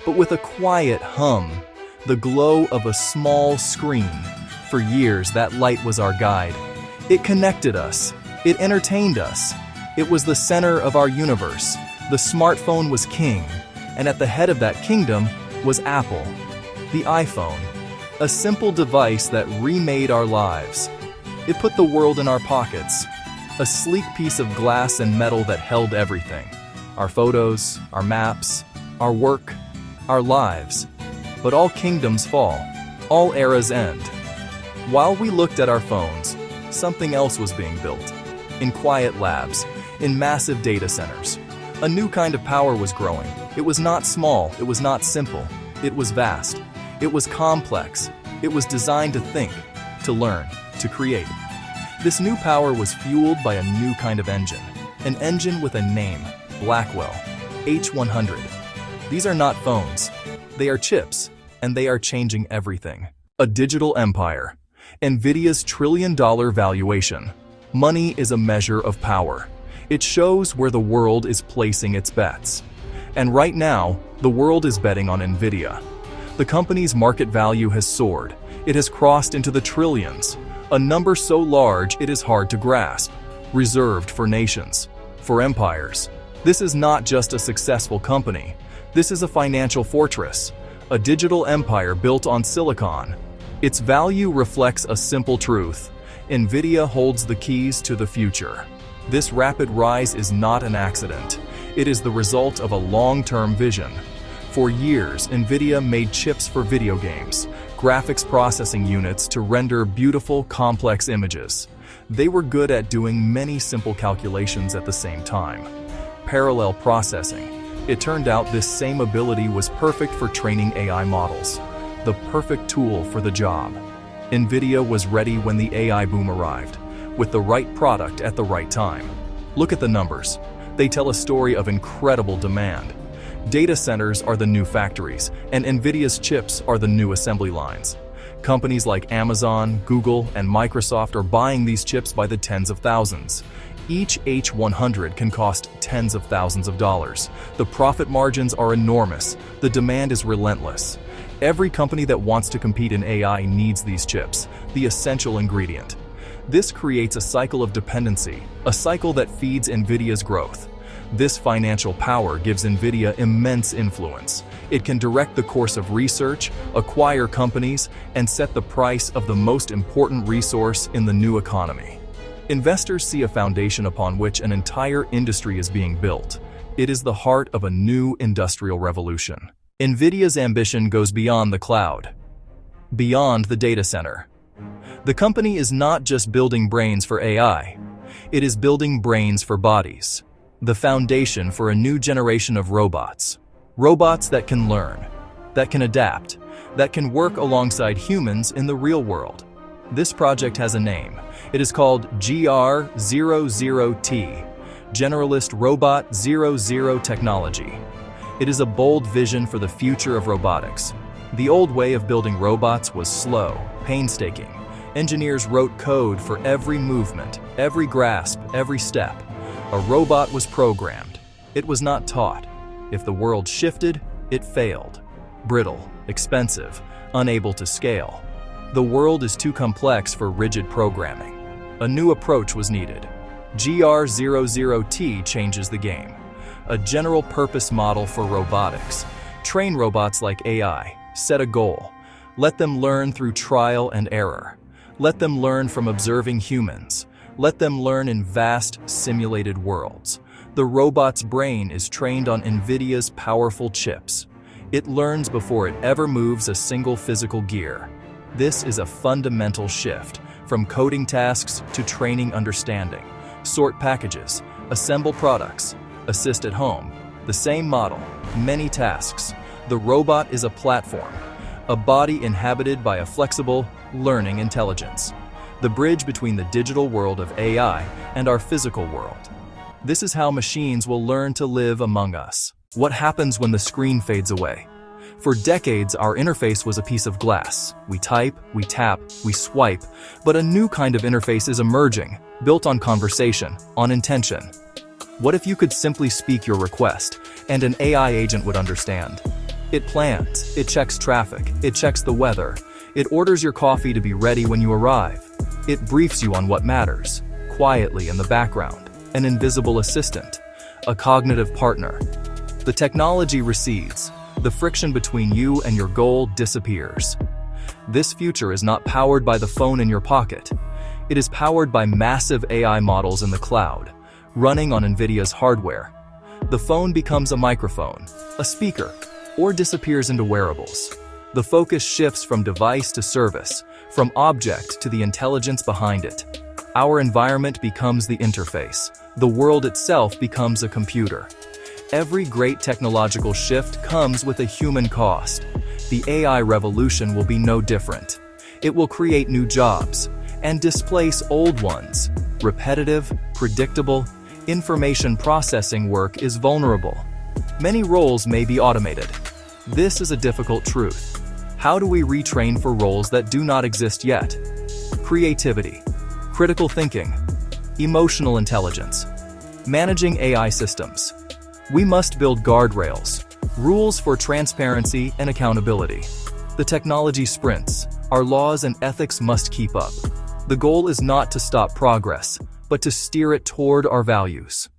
but with a quiet hum, the glow of a small screen. For years, that light was our guide. It connected us. It entertained us. It was the center of our universe. The smartphone was king, and at the head of that kingdom was Apple, the iPhone, a simple device that remade our lives. It put the world in our pockets, a sleek piece of glass and metal that held everything: our photos, our maps, our work, our lives. But all kingdoms fall, all eras end. While we looked at our phones, something else was being built. In quiet labs, in massive data centers, a new kind of power was growing. It was not small, it was not simple, it was vast. It was complex. It was designed to think, to learn, to create. This new power was fueled by a new kind of engine, an engine with a name, Blackwell, H100. These are not phones. They are chips, and they are changing everything. A digital empire. NVIDIA's trillion-dollar valuation. Money is a measure of power. It shows where the world is placing its bets. And right now, the world is betting on NVIDIA. The company's market value has soared. It has crossed into the trillions, a number so large it is hard to grasp, reserved for nations, for empires. This is not just a successful company. This is a financial fortress, a digital empire built on silicon. Its value reflects a simple truth: NVIDIA holds the keys to the future. This rapid rise is not an accident. It is the result of a long-term vision. For years, NVIDIA made chips for video games, graphics processing units to render beautiful, complex images. They were good at doing many simple calculations at the same time. Parallel processing. It turned out this same ability was perfect for training AI models, the perfect tool for the job. NVIDIA was ready when the AI boom arrived, with the right product at the right time. Look at the numbers. They tell a story of incredible demand. Data centers are the new factories, and NVIDIA's chips are the new assembly lines. Companies like Amazon, Google, and Microsoft are buying these chips by the tens of thousands. Each H100 can cost tens of thousands of dollars. The profit margins are enormous. The demand is relentless. Every company that wants to compete in AI needs these chips, the essential ingredient. This creates a cycle of dependency, a cycle that feeds NVIDIA's growth. This financial power gives NVIDIA immense influence. It can direct the course of research, acquire companies, and set the price of the most important resource in the new economy. Investors see a foundation upon which an entire industry is being built. It is the heart of a new industrial revolution. NVIDIA's ambition goes beyond the cloud, beyond the data center. The company is not just building brains for AI. It is building brains for bodies. The foundation for a new generation of robots. Robots that can learn, that can adapt, that can work alongside humans in the real world. This project has a name. It is called GR00T, Generalist Robot 00 Technology. It is a bold vision for the future of robotics. The old way of building robots was slow, painstaking. Engineers wrote code for every movement, every grasp, every step. A robot was programmed. It was not taught. If the world shifted, it failed. Brittle, expensive, unable to scale. The world is too complex for rigid programming. A new approach was needed. GR00T changes the game. A general-purpose model for robotics. Train robots like AI. Set a goal. Let them learn through trial and error. Let them learn from observing humans. Let them learn in vast, simulated worlds. The robot's brain is trained on NVIDIA's powerful chips. It learns before it ever moves a single physical gear. This is a fundamental shift, from coding tasks to training understanding. Sort packages, assemble products, assist at home. The same model, many tasks. The robot is a platform, a body inhabited by a flexible, learning intelligence. The bridge between the digital world of AI and our physical world. This is how machines will learn to live among us. What happens when the screen fades away? For decades, our interface was a piece of glass. We type, we tap, we swipe, but a new kind of interface is emerging, built on conversation, on intention. What if you could simply speak your request, and an AI agent would understand? It plans, it checks traffic, it checks the weather, it orders your coffee to be ready when you arrive. It briefs you on what matters, quietly in the background, an invisible assistant, a cognitive partner. The technology recedes, the friction between you and your goal disappears. This future is not powered by the phone in your pocket. It is powered by massive AI models in the cloud, running on NVIDIA's hardware. The phone becomes a microphone, a speaker, or disappears into wearables. The focus shifts from device to service, from object to the intelligence behind it. Our environment becomes the interface. The world itself becomes a computer. Every great technological shift comes with a human cost. The AI revolution will be no different. It will create new jobs and displace old ones. Repetitive, predictable, information processing work is vulnerable. Many roles may be automated. This is a difficult truth. How do we retrain for roles that do not exist yet? Creativity, critical thinking, emotional intelligence, managing AI systems. We must build guardrails, rules for transparency and accountability. The technology sprints. Our laws and ethics must keep up. The goal is not to stop progress, but to steer it toward our values.